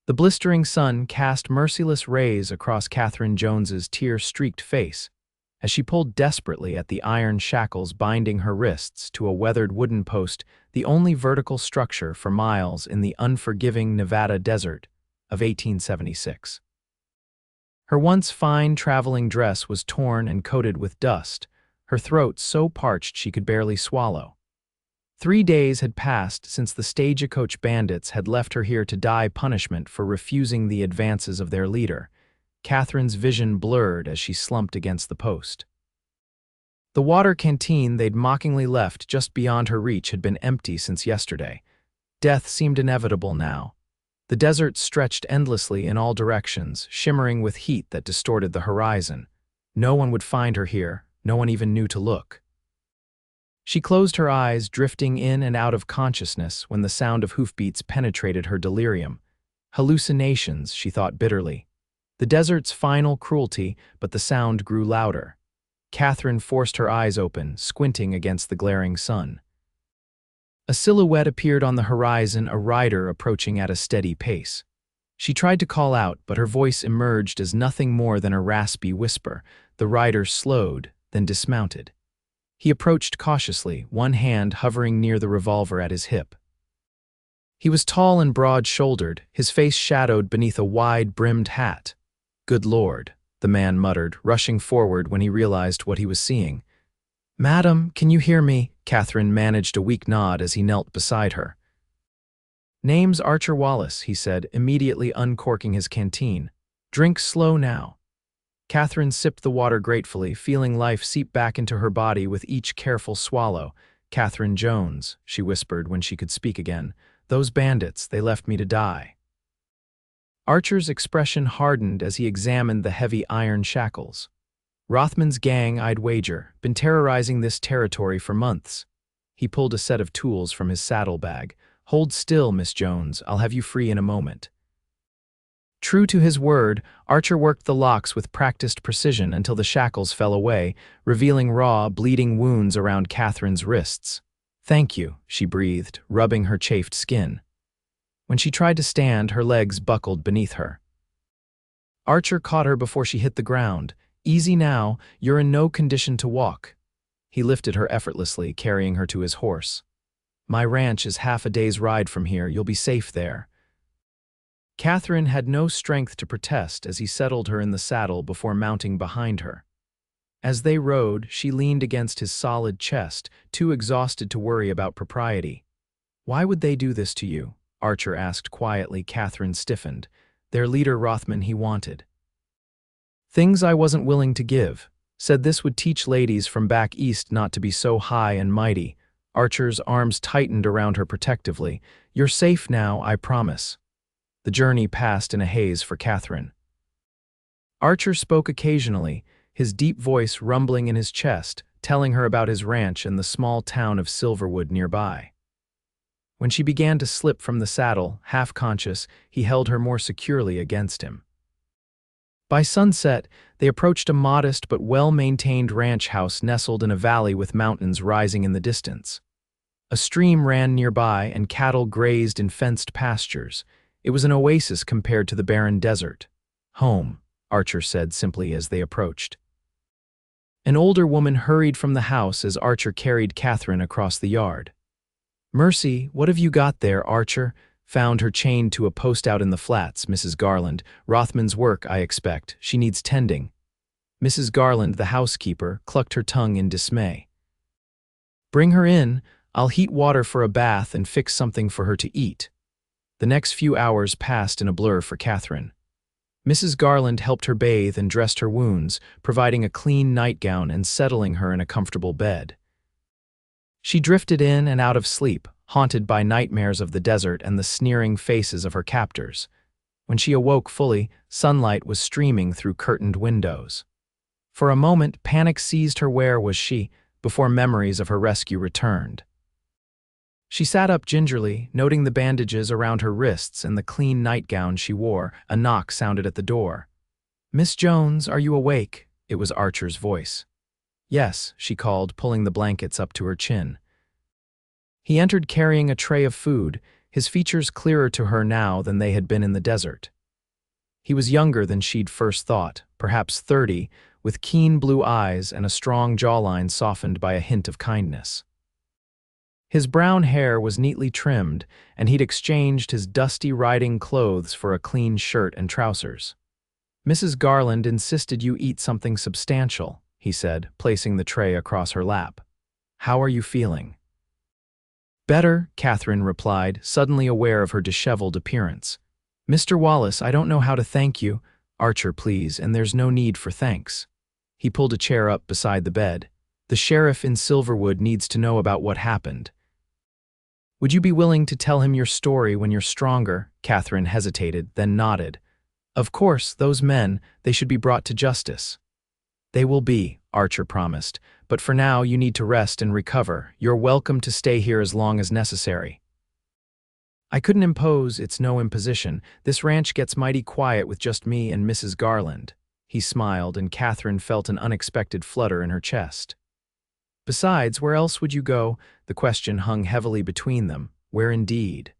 The blistering sun cast merciless rays across Katherine Jones's tear-streaked face as she pulled desperately at the iron shackles binding her wrists to a weathered wooden post, the only vertical structure for miles in the unforgiving Nevada desert of 1876. Her once fine traveling dress was torn and coated with dust, her throat so parched she could barely swallow. 3 days had passed since the stagecoach bandits had left her here to die punishment for refusing the advances of their leader. Katherine's vision blurred as she slumped against the post. The water canteen they'd mockingly left just beyond her reach had been empty since yesterday. Death seemed inevitable now. The desert stretched endlessly in all directions, shimmering with heat that distorted the horizon. No one would find her here, no one even knew to look. She closed her eyes, drifting in and out of consciousness when the sound of hoofbeats penetrated her delirium. Hallucinations, she thought bitterly. The desert's final cruelty, but the sound grew louder. Katherine forced her eyes open, squinting against the glaring sun. A silhouette appeared on the horizon, a rider approaching at a steady pace. She tried to call out, but her voice emerged as nothing more than a raspy whisper. The rider slowed, then dismounted. He approached cautiously, one hand hovering near the revolver at his hip. He was tall and broad-shouldered, his face shadowed beneath a wide-brimmed hat. "Good Lord," the man muttered, rushing forward when he realized what he was seeing. "Madam, can you hear me?" Katherine managed a weak nod as he knelt beside her. "Name's Archer Wallace," he said, immediately uncorking his canteen. "Drink slow now." Katherine sipped the water gratefully, feeling life seep back into her body with each careful swallow. "Katherine Jones," she whispered when she could speak again. "Those bandits, they left me to die." Archer's expression hardened as he examined the heavy iron shackles. Rothman's gang, I'd wager, been terrorizing this territory for months. He pulled a set of tools from his saddlebag. "Hold still, Miss Jones, I'll have you free in a moment." True to his word, Archer worked the locks with practiced precision until the shackles fell away, revealing raw, bleeding wounds around Katherine's wrists. "Thank you," she breathed, rubbing her chafed skin. When she tried to stand, her legs buckled beneath her. Archer caught her before she hit the ground. "Easy now, you're in no condition to walk." He lifted her effortlessly, carrying her to his horse. "My ranch is half a day's ride from here, you'll be safe there." Katherine had no strength to protest as he settled her in the saddle before mounting behind her. As they rode, she leaned against his solid chest, too exhausted to worry about propriety. "Why would they do this to you?" Archer asked quietly. Katherine stiffened. "Their leader Rothman he wanted. Things I wasn't willing to give. Said this would teach ladies from back east not to be so high and mighty." Archer's arms tightened around her protectively. "You're safe now, I promise." The journey passed in a haze for Katherine. Archer spoke occasionally, his deep voice rumbling in his chest, telling her about his ranch and the small town of Silverwood nearby. When she began to slip from the saddle, half-conscious, he held her more securely against him. By sunset, they approached a modest but well-maintained ranch house nestled in a valley with mountains rising in the distance. A stream ran nearby and cattle grazed in fenced pastures. It was an oasis compared to the barren desert. "Home," Archer said simply as they approached. An older woman hurried from the house as Archer carried Katherine across the yard. "Mercy, what have you got there, Archer?" "Found her chained to a post out in the flats, Mrs. Garland. Rothman's work, I expect. She needs tending." Mrs. Garland, the housekeeper, clucked her tongue in dismay. "Bring her in. I'll heat water for a bath and fix something for her to eat." The next few hours passed in a blur for Katherine. Mrs. Garland helped her bathe and dressed her wounds, providing a clean nightgown and settling her in a comfortable bed. She drifted in and out of sleep, haunted by nightmares of the desert and the sneering faces of her captors. When she awoke fully, sunlight was streaming through curtained windows. For a moment, panic seized her. Where was she? Before memories of her rescue returned. She sat up gingerly, noting the bandages around her wrists and the clean nightgown she wore. A knock sounded at the door. "Miss Jones, are you awake?" It was Archer's voice. "Yes," she called, pulling the blankets up to her chin. He entered carrying a tray of food, his features clearer to her now than they had been in the desert. He was younger than she'd first thought, perhaps 30, with keen blue eyes and a strong jawline softened by a hint of kindness. His brown hair was neatly trimmed, and he'd exchanged his dusty riding clothes for a clean shirt and trousers. "Mrs. Garland insisted you eat something substantial," he said, placing the tray across her lap. "How are you feeling?" "Better," Katherine replied, suddenly aware of her disheveled appearance. "Mr. Wallace, I don't know how to thank you." "Archer, please, and there's no need for thanks." He pulled a chair up beside the bed. "The sheriff in Silverwood needs to know about what happened." "Would you be willing to tell him your story when you're stronger?" Katherine hesitated, then nodded. "Of course, those men, they should be brought to justice." "They will be," Archer promised, "but for now you need to rest and recover. You're welcome to stay here as long as necessary." "I couldn't impose, it's no imposition. This ranch gets mighty quiet with just me and Mrs. Garland." He smiled, and Katherine felt an unexpected flutter in her chest. "Besides, where else would you go?" The question hung heavily between them. Where indeed?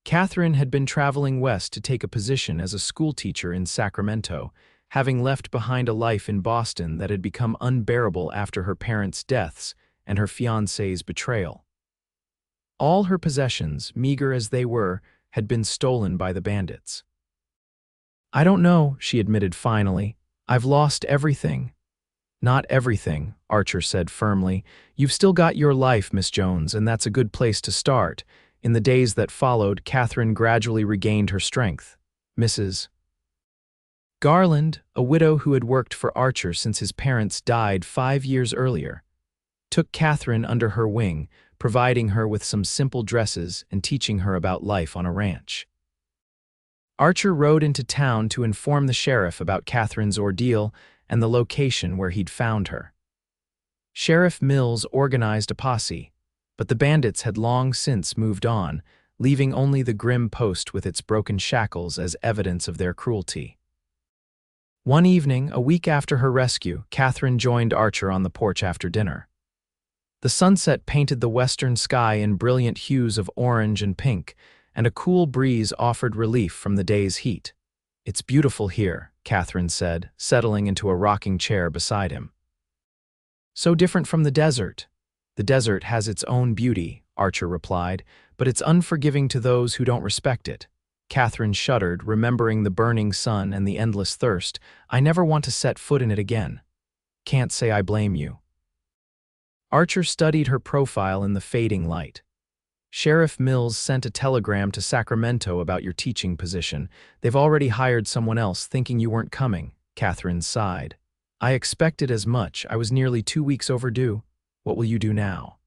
Katherine had been traveling west to take a position as a schoolteacher in Sacramento, having left behind a life in Boston that had become unbearable after her parents' deaths and her fiancé's betrayal. All her possessions, meager as they were, had been stolen by the bandits. "I don't know," she admitted finally. "I've lost everything." "Not everything," Archer said firmly. "You've still got your life, Miss Jones, and that's a good place to start." In the days that followed, Katherine gradually regained her strength. Mrs. Garland, a widow who had worked for Archer since his parents died 5 years earlier, took Katherine under her wing, providing her with some simple dresses and teaching her about life on a ranch. Archer rode into town to inform the sheriff about Katherine's ordeal and the location where he'd found her. Sheriff Mills organized a posse, but the bandits had long since moved on, leaving only the grim post with its broken shackles as evidence of their cruelty. One evening, a week after her rescue, Katherine joined Archer on the porch after dinner. The sunset painted the western sky in brilliant hues of orange and pink, and a cool breeze offered relief from the day's heat. "It's beautiful here," Katherine said, settling into a rocking chair beside him. "So different from the desert." "The desert has its own beauty," Archer replied, "but it's unforgiving to those who don't respect it." Katherine shuddered, remembering the burning sun and the endless thirst. "I never want to set foot in it again." "Can't say I blame you." Archer studied her profile in the fading light. "Sheriff Mills sent a telegram to Sacramento about your teaching position. They've already hired someone else, thinking you weren't coming." Katherine sighed. "I expected as much. I was nearly 2 weeks overdue. What will you do now?"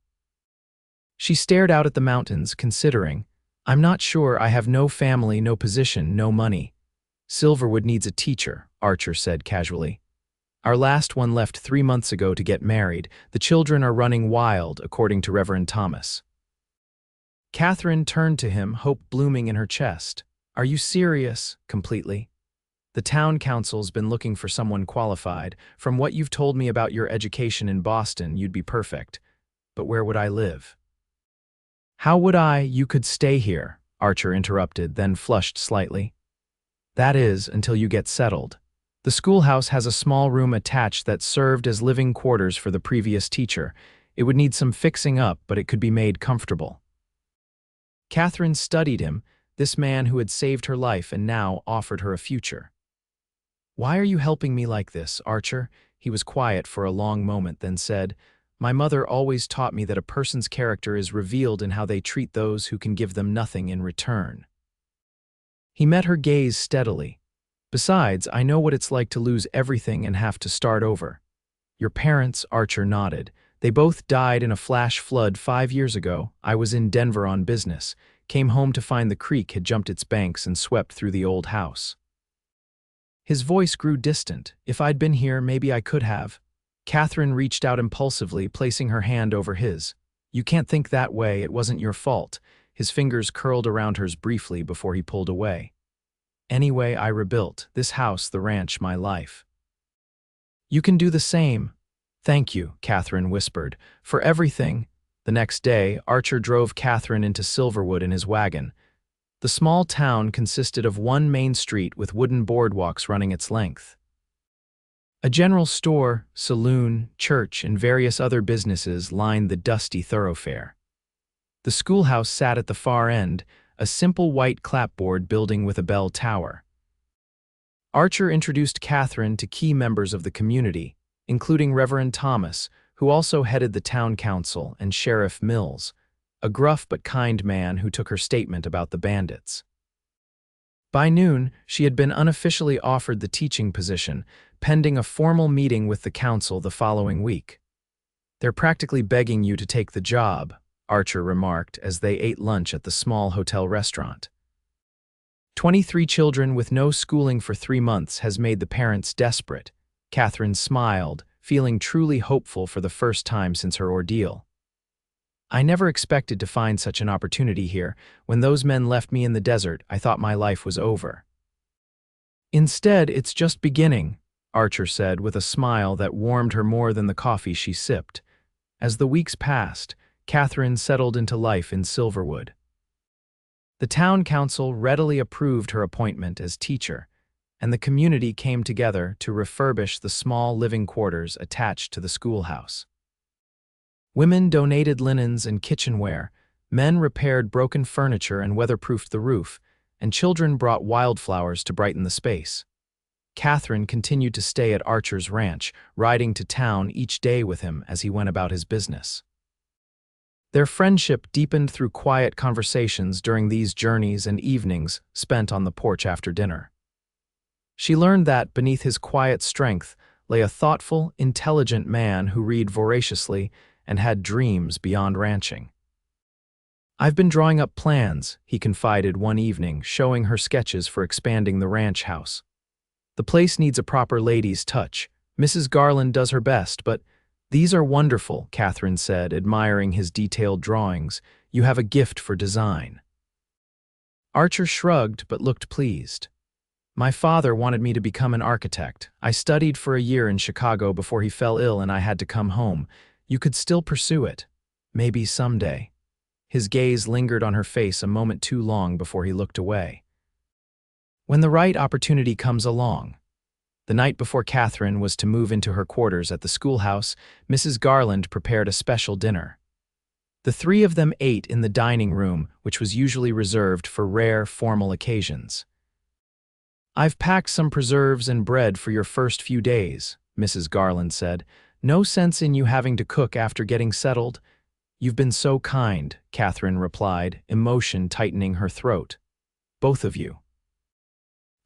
She stared out at the mountains, considering. "I'm not sure. I have no family, no position, no money." "Silverwood needs a teacher," Archer said casually. "Our last one left 3 months ago to get married. The children are running wild, according to Reverend Thomas." Katherine turned to him, hope blooming in her chest. "Are you serious?" "Completely. The town council's been looking for someone qualified. From what you've told me about your education in Boston, you'd be perfect. But where would I live?" "How would I? You could stay here," Archer interrupted, then flushed slightly. "That is, until you get settled. The schoolhouse has a small room attached that served as living quarters for the previous teacher. It would need some fixing up, but it could be made comfortable." Katherine studied him, this man who had saved her life and now offered her a future. "Why are you helping me like this, Archer?" He was quiet for a long moment, then said, "My mother always taught me that a person's character is revealed in how they treat those who can give them nothing in return." He met her gaze steadily. "Besides, I know what it's like to lose everything and have to start over." "Your parents," Archer nodded. "They both died in a flash flood 5 years ago. I was in Denver on business. Came home to find the creek had jumped its banks and swept through the old house." His voice grew distant. "If I'd been here, maybe I could have." Katherine reached out impulsively, placing her hand over his. "You can't think that way. It wasn't your fault." His fingers curled around hers briefly before he pulled away. "Anyway, I rebuilt. This house, the ranch, my life." "You can do the same." "Thank you," Katherine whispered, "for everything." The next day, Archer drove Katherine into Silverwood in his wagon. The small town consisted of one main street with wooden boardwalks running its length. A general store, saloon, church, and various other businesses lined the dusty thoroughfare. The schoolhouse sat at the far end, a simple white clapboard building with a bell tower. Archer introduced Katherine to key members of the community, including Reverend Thomas, who also headed the town council, and Sheriff Mills, a gruff but kind man who took her statement about the bandits. By noon, she had been unofficially offered the teaching position, pending a formal meeting with the council the following week. "They're practically begging you to take the job," Archer remarked as they ate lunch at the small hotel restaurant. 23 children with no schooling for 3 months has made the parents desperate. Katherine smiled, feeling truly hopeful for the first time since her ordeal. "I never expected to find such an opportunity here. When those men left me in the desert, I thought my life was over." "Instead, it's just beginning," Archer said with a smile that warmed her more than the coffee she sipped. As the weeks passed, Katherine settled into life in Silverwood. The town council readily approved her appointment as teacher, and the community came together to refurbish the small living quarters attached to the schoolhouse. Women donated linens and kitchenware, men repaired broken furniture and weatherproofed the roof, and children brought wildflowers to brighten the space. Katherine continued to stay at Archer's ranch, riding to town each day with him as he went about his business. Their friendship deepened through quiet conversations during these journeys and evenings spent on the porch after dinner. She learned that, beneath his quiet strength, lay a thoughtful, intelligent man who read voraciously and had dreams beyond ranching. "I've been drawing up plans," he confided one evening, showing her sketches for expanding the ranch house. "The place needs a proper lady's touch. Mrs. Garland does her best, but—" "These are wonderful," Katherine said, admiring his detailed drawings. "You have a gift for design." Archer shrugged but looked pleased. "My father wanted me to become an architect. I studied for a year in Chicago before he fell ill and I had to come home. You could still pursue it. Maybe someday." His gaze lingered on her face a moment too long before he looked away. "When the right opportunity comes along." The night before Katherine was to move into her quarters at the schoolhouse, Mrs. Garland prepared a special dinner. The three of them ate in the dining room, which was usually reserved for rare, formal occasions. "I've packed some preserves and bread for your first few days," Mrs. Garland said. "No sense in you having to cook after getting settled." "You've been so kind," Katherine replied, emotion tightening her throat. "Both of you."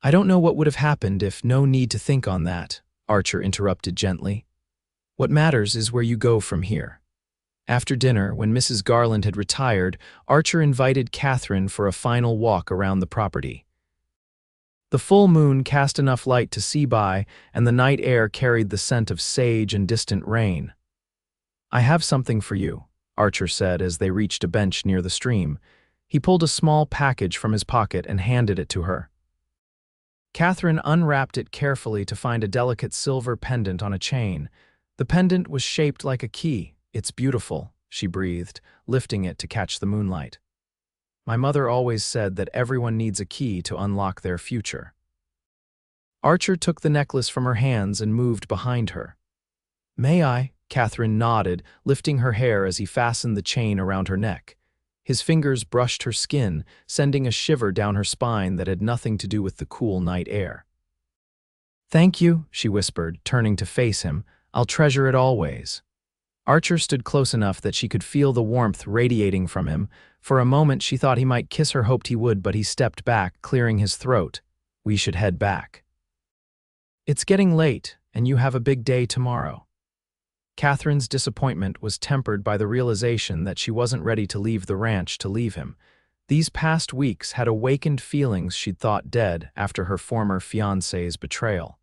"I don't know what would have happened if—" "No need to think on that," Archer interrupted gently. "What matters is where you go from here." After dinner, when Mrs. Garland had retired, Archer invited Katherine for a final walk around the property. The full moon cast enough light to see by, and the night air carried the scent of sage and distant rain. "I have something for you," Archer said as they reached a bench near the stream. He pulled a small package from his pocket and handed it to her. Katherine unwrapped it carefully to find a delicate silver pendant on a chain. The pendant was shaped like a key. "It's beautiful," she breathed, lifting it to catch the moonlight. "My mother always said that everyone needs a key to unlock their future." Archer took the necklace from her hands and moved behind her. "May I?" Katherine nodded, lifting her hair as he fastened the chain around her neck. His fingers brushed her skin, sending a shiver down her spine that had nothing to do with the cool night air. "Thank you," she whispered, turning to face him. "I'll treasure it always." Archer stood close enough that she could feel the warmth radiating from him. For a moment she thought he might kiss her, hoped he would, but he stepped back, clearing his throat. "We should head back. It's getting late, and you have a big day tomorrow." Katherine's disappointment was tempered by the realization that she wasn't ready to leave the ranch to leave him. These past weeks had awakened feelings she'd thought dead after her former fiancé's betrayal.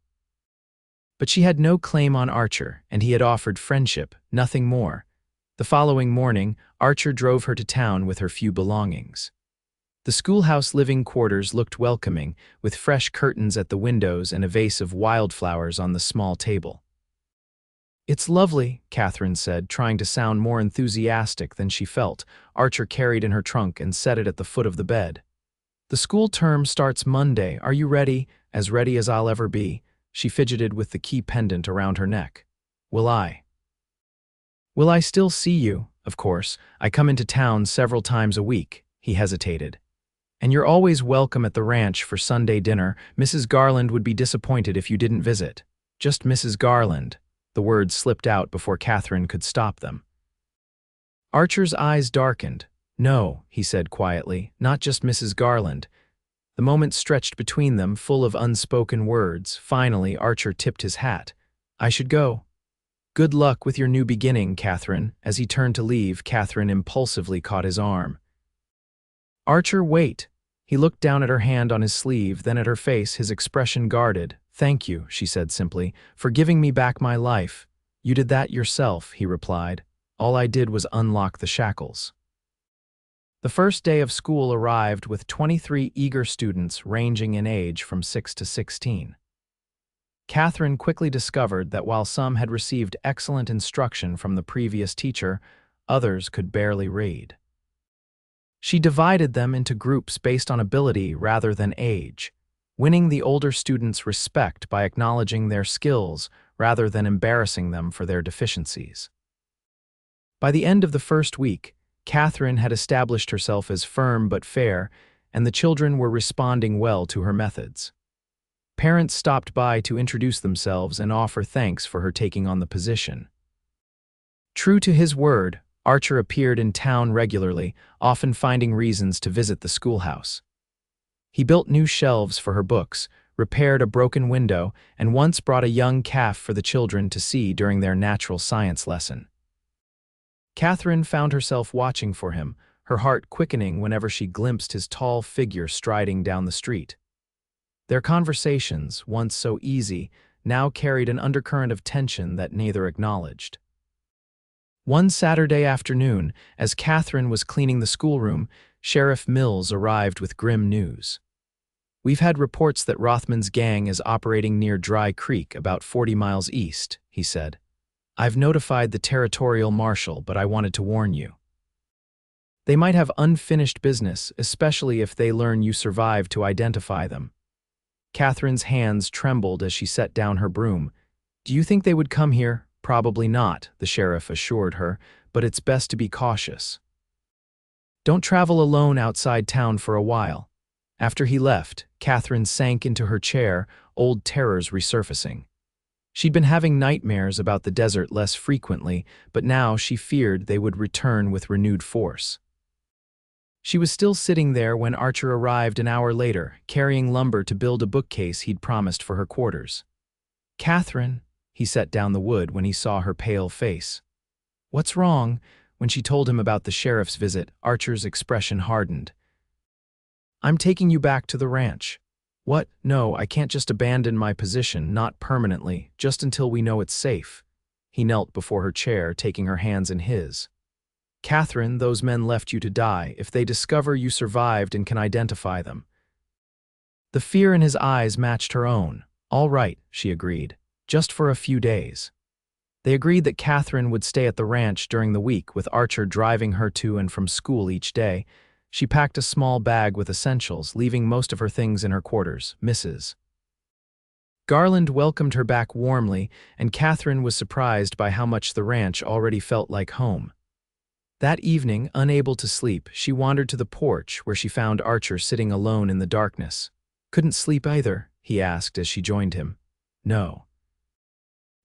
But she had no claim on Archer, and he had offered friendship, nothing more. The following morning, Archer drove her to town with her few belongings. The schoolhouse living quarters looked welcoming, with fresh curtains at the windows and a vase of wildflowers on the small table. It's lovely, Katherine said, trying to sound more enthusiastic than she felt. Archer carried in her trunk and set it at the foot of the bed. The school term starts Monday. Are you ready? As ready as I'll ever be. She fidgeted with the key pendant around her neck. Will I? Will I still see you? Of course. I come into town several times a week. He hesitated. And you're always welcome at the ranch for Sunday dinner. Mrs. Garland would be disappointed if you didn't visit. Just Mrs. Garland. The words slipped out before Katherine could stop them. Archer's eyes darkened. No, he said quietly, not just Mrs. Garland. The moment stretched between them, full of unspoken words. Finally, Archer tipped his hat. I should go. Good luck with your new beginning, Katherine. As he turned to leave, Katherine impulsively caught his arm. Archer, wait. He looked down at her hand on his sleeve, then at her face, his expression guarded. Thank you, she said simply, for giving me back my life. You did that yourself, he replied. All I did was unlock the shackles. The first day of school arrived with 23 eager students ranging in age from 6 to 16. Katherine quickly discovered that while some had received excellent instruction from the previous teacher, others could barely read. She divided them into groups based on ability rather than age, winning the older students' respect by acknowledging their skills rather than embarrassing them for their deficiencies. By the end of the first week, Katherine had established herself as firm but fair, and the children were responding well to her methods. Parents stopped by to introduce themselves and offer thanks for her taking on the position. True to his word, Archer appeared in town regularly, often finding reasons to visit the schoolhouse. He built new shelves for her books, repaired a broken window, and once brought a young calf for the children to see during their natural science lesson. Katherine found herself watching for him, her heart quickening whenever she glimpsed his tall figure striding down the street. Their conversations, once so easy, now carried an undercurrent of tension that neither acknowledged. One Saturday afternoon, as Katherine was cleaning the schoolroom, Sheriff Mills arrived with grim news. We've had reports that Rothman's gang is operating near Dry Creek, about 40 miles east, he said. I've notified the territorial marshal, but I wanted to warn you. They might have unfinished business, especially if they learn you survived to identify them. Katherine's hands trembled as she set down her broom. Do you think they would come here? Probably not, the sheriff assured her, but it's best to be cautious. Don't travel alone outside town for a while. After he left, Katherine sank into her chair, old terrors resurfacing. She'd been having nightmares about the desert less frequently, but now she feared they would return with renewed force. She was still sitting there when Archer arrived an hour later, carrying lumber to build a bookcase he'd promised for her quarters. Katherine, he set down the wood when he saw her pale face. What's wrong? When she told him about the sheriff's visit, Archer's expression hardened. I'm taking you back to the ranch. What? No, I can't just abandon my position, not permanently, just until we know it's safe. He knelt before her chair, taking her hands in his. Katherine, those men left you to die, if they discover you survived and can identify them. The fear in his eyes matched her own. All right, she agreed, just for a few days. They agreed that Katherine would stay at the ranch during the week, with Archer driving her to and from school each day. She packed a small bag with essentials, leaving most of her things in her quarters. Mrs. Garland welcomed her back warmly, and Katherine was surprised by how much the ranch already felt like home. That evening, unable to sleep, she wandered to the porch where she found Archer sitting alone in the darkness. Couldn't sleep either, he asked as she joined him. No.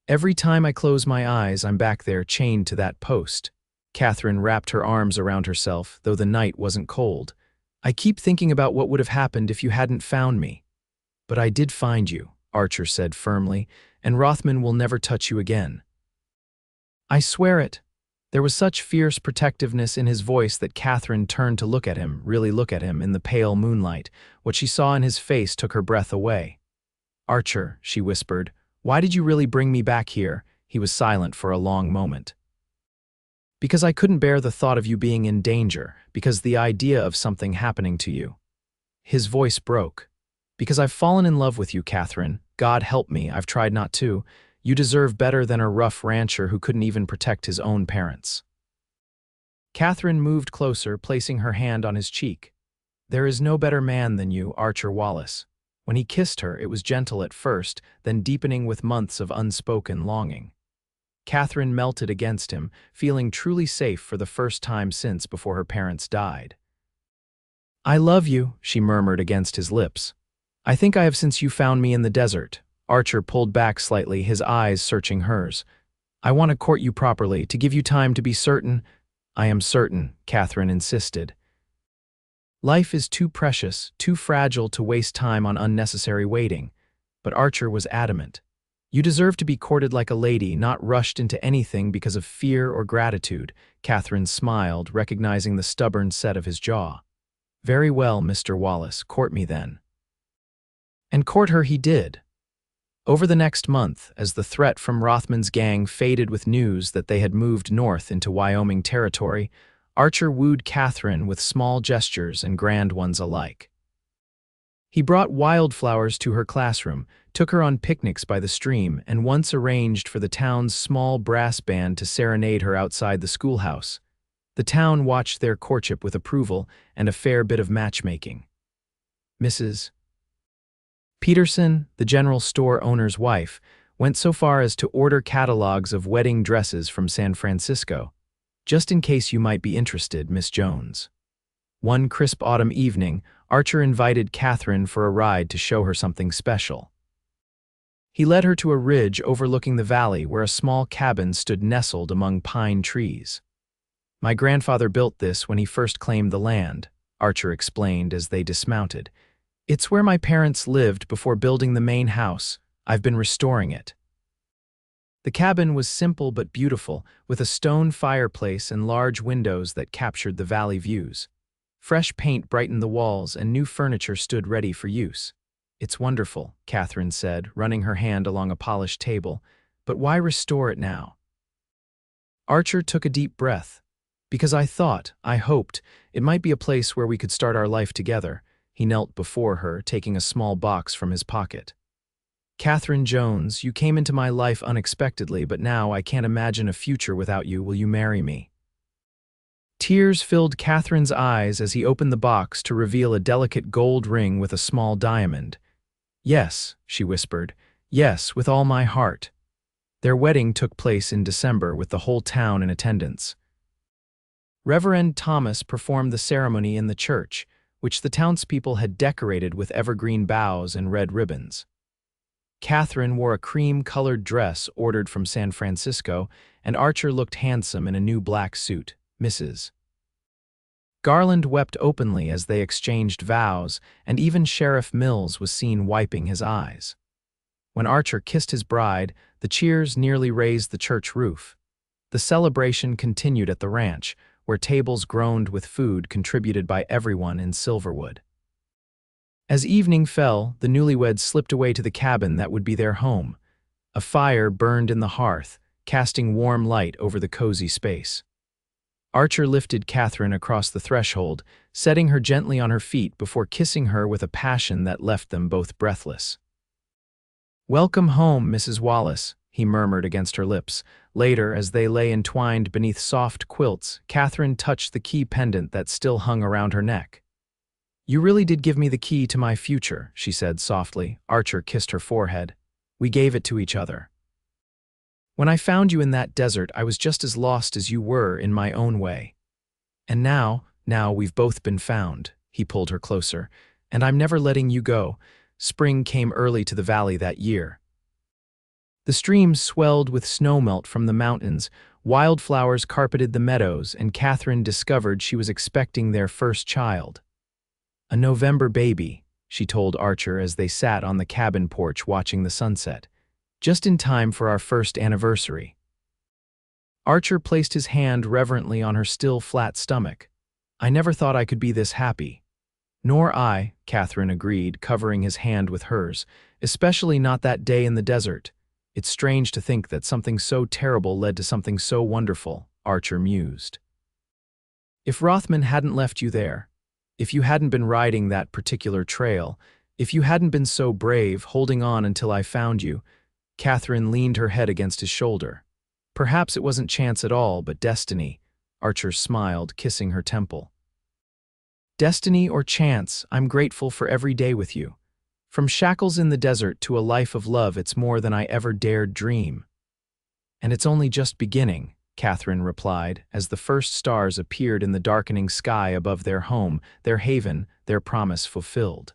Every time I close my eyes, I'm back there chained to that post. Katherine wrapped her arms around herself, though the night wasn't cold. I keep thinking about what would have happened if you hadn't found me. But I did find you, Archer said firmly, and Rothman will never touch you again. I swear it. There was such fierce protectiveness in his voice that Katherine turned to look at him, really look at him, in the pale moonlight. What she saw in his face took her breath away. Archer, she whispered, why did you really bring me back here? He was silent for a long moment. Because I couldn't bear the thought of you being in danger, because the idea of something happening to you. His voice broke. Because I've fallen in love with you, Katherine. God help me, I've tried not to. You deserve better than a rough rancher who couldn't even protect his own parents." Katherine moved closer, placing her hand on his cheek. "There is no better man than you, Archer Wallace." When he kissed her, it was gentle at first, then deepening with months of unspoken longing. Katherine melted against him, feeling truly safe for the first time since before her parents died. "I love you," she murmured against his lips. "I think I have since you found me in the desert." Archer pulled back slightly, his eyes searching hers. "I want to court you properly, to give you time to be certain." "I am certain," Katherine insisted. Life is too precious, too fragile to waste time on unnecessary waiting. But Archer was adamant. "You deserve to be courted like a lady, not rushed into anything because of fear or gratitude." Katherine smiled, recognizing the stubborn set of his jaw. "Very well, Mr. Wallace, court me then." And court her he did. Over the next month, as the threat from Rothman's gang faded with news that they had moved north into Wyoming territory, Archer wooed Katherine with small gestures and grand ones alike. He brought wildflowers to her classroom, took her on picnics by the stream, and once arranged for the town's small brass band to serenade her outside the schoolhouse. The town watched their courtship with approval and a fair bit of matchmaking. Mrs. Peterson, the general store owner's wife, went so far as to order catalogs of wedding dresses from San Francisco. "Just in case you might be interested, Miss Jones." One crisp autumn evening, Archer invited Katherine for a ride to show her something special. He led her to a ridge overlooking the valley where a small cabin stood nestled among pine trees. "My grandfather built this when he first claimed the land," Archer explained as they dismounted. "It's where my parents lived before building the main house. I've been restoring it." The cabin was simple but beautiful, with a stone fireplace and large windows that captured the valley views. Fresh paint brightened the walls and new furniture stood ready for use. "It's wonderful," Katherine said, running her hand along a polished table. "But why restore it now?" Archer took a deep breath. "Because I hoped, it might be a place where we could start our life together." He knelt before her, taking a small box from his pocket. "Katherine Jones, you came into my life unexpectedly, but now I can't imagine a future without you. Will you marry me?" Tears filled Katherine's eyes as he opened the box to reveal a delicate gold ring with a small diamond. "Yes," she whispered. "Yes, with all my heart." Their wedding took place in December with the whole town in attendance. Reverend Thomas performed the ceremony in the church, which the townspeople had decorated with evergreen boughs and red ribbons. Katherine wore a cream-colored dress ordered from San Francisco, and Archer looked handsome in a new black suit. Mrs. Garland wept openly as they exchanged vows, and even Sheriff Mills was seen wiping his eyes. When Archer kissed his bride, the cheers nearly raised the church roof. The celebration continued at the ranch, where tables groaned with food contributed by everyone in Silverwood. As evening fell, the newlyweds slipped away to the cabin that would be their home. A fire burned in the hearth, casting warm light over the cozy space. Archer lifted Katherine across the threshold, setting her gently on her feet before kissing her with a passion that left them both breathless. "Welcome home, Mrs. Wallace," he murmured against her lips. Later, as they lay entwined beneath soft quilts, Katherine touched the key pendant that still hung around her neck. "You really did give me the key to my future," she said softly. Archer kissed her forehead. "We gave it to each other. When I found you in that desert, I was just as lost as you were in my own way. And now we've both been found." He pulled her closer. "And I'm never letting you go." Spring came early to the valley that year. The streams swelled with snowmelt from the mountains, wildflowers carpeted the meadows, and Katherine discovered she was expecting their first child. "A November baby," she told Archer as they sat on the cabin porch watching the sunset. "Just in time for our first anniversary." Archer placed his hand reverently on her still flat stomach. "I never thought I could be this happy." "Nor I," Katherine agreed, covering his hand with hers, "especially not that day in the desert. It's strange to think that something so terrible led to something so wonderful," Archer mused. "If Rothman hadn't left you there, if you hadn't been riding that particular trail, if you hadn't been so brave, holding on until I found you, Katherine leaned her head against his shoulder. Perhaps it wasn't chance at all, but destiny. Archer smiled, kissing her temple. Destiny or chance, I'm grateful for every day with you. From shackles in the desert to a life of love, it's more than I ever dared dream. And it's only just beginning, Katherine replied, as the first stars appeared in the darkening sky above their home, their haven, their promise fulfilled.